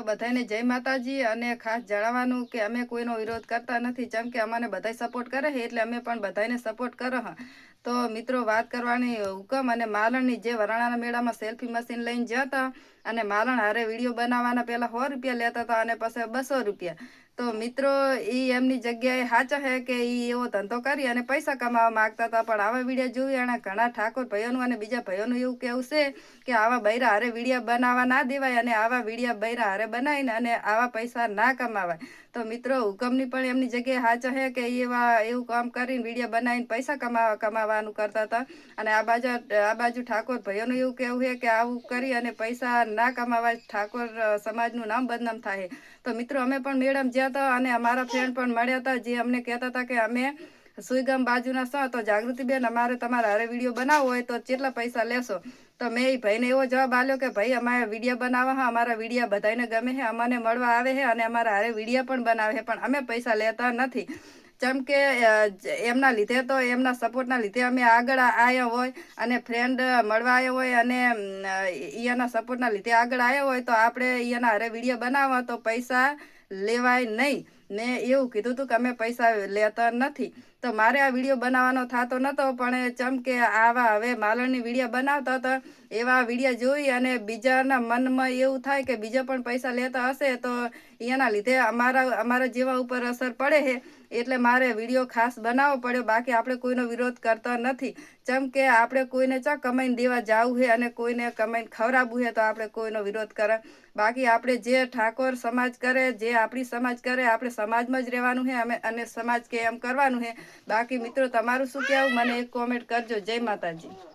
બધાને જય માતાજી અને ખાસ જણાવવાનું કે અમે કોઈનો વિરોધ કરતા નથી જેમ કે અમને બધાય સપોર્ટ કરે છે એટલે અમે પણ બધાને સપોર્ટ કરો હા તો મિત્રો વાત કરવાની હુકમ અને માલણની જે વરાણાના મેળામાં સેલ્ફી મશીન લઈને જતા અને માલણ હારે વિડીયો બનાવવાના પહેલા 100 રૂપિયા લેતા હતા અને પછી 200 રૂપિયા તો મિત્રો એમની જગ્યાએ સાચા છે કે એવો ધંધો કરી અને પૈસા કમાવા માંગતા હતા પણ આવા વિડીયો જોઈ અને ઘણા ઠાકોર ભાઈઓનું અને બીજા ભાઈઓનું એવું કેવું છે કે આવા બૈરા હારે વિડીયો બનાવવા ના દેવાય અને આવા વિડીયો બૈરા હારે બનાવીને અને આવા પૈસા ના કમાવાય તો મિત્રો હુકમની પણ એમની જગ્યાએ સાચા છે કે એવું કામ કરીને વિડીયો બનાવીને પૈસા કમાવાનું કરતા હતા અને આ બાજુ ઠાકોર ભાઈઓનું એવું કહેવું છે કે આવું કરી અને પૈસા ના કમાવાય ઠાકોર સમાજનું નામ બદનામ થાય તો મિત્રો અમે પણ મેડમ જ્યાં હતા અને અમારા ફ્રેન્ડ પણ મળ્યા હતા જે અમને કહેતા હતા કે અમે સુઈગામ બાજુના છો તો જાગૃતિબેન અમારે તમારા હારે વિડીયો બનાવવો હોય તો કેટલા પૈસા લેશો તો મેં એ ભાઈને એવો જવાબ આપ્યો કે ભાઈ અમારે વિડીયો બનાવવા હા અમારા વિડીયો બધાને ગમે છે અમને મળવા આવે છે અને અમારા હારે વિડીયો પણ બનાવે છે પણ અમે પૈસા લેતા નથી જેમ કે એમના લીધે તો એમના સપોર્ટના લીધે અમે આગળ આવ્યા હોય અને ફ્રેન્ડ મળવા આવ્યા હોય અને એના સપોર્ટના લીધે આગળ આવ્યા હોય તો આપણે એના હારે વિડીયો બનાવવા તો પૈસા લેવાય નહીં ને એવું કીધું હતું કે અમે પૈસા લેતા નથી તો મારે આ વિડીયો બનાવવાનો થતો નહોતો પણ ચમ કે આવા હવે માલણની વિડીયો બનાવતા હતા એવા વિડીયો જોઈ અને બીજાના મનમાં એવું થાય કે બીજા પણ પૈસા લેતા હશે તો એના લીધે અમારા જેવા ઉપર અસર પડે છે એટલે મારે વિડીયો ખાસ બનાવવો પડ્યો બાકી આપણે કોઈનો વિરોધ કરતા નથી જેમ કે આપણે કોઈને ચા કમાઈને દેવા જવું છે અને કોઈને કમાઈને ખવડાવવું છે તો આપણે કોઈનો વિરોધ કરે બાકી આપણે જે ઠાકોર સમાજ કરે જે આપણી સમાજ કરે આપણે સમાજમાં જ રહેવાનું છે અને સમાજ કે એમ કરવાનું છે બાકી મિત્રો તમારું શું કહેવું મને એક કોમેન્ટ કરજો જય માતાજી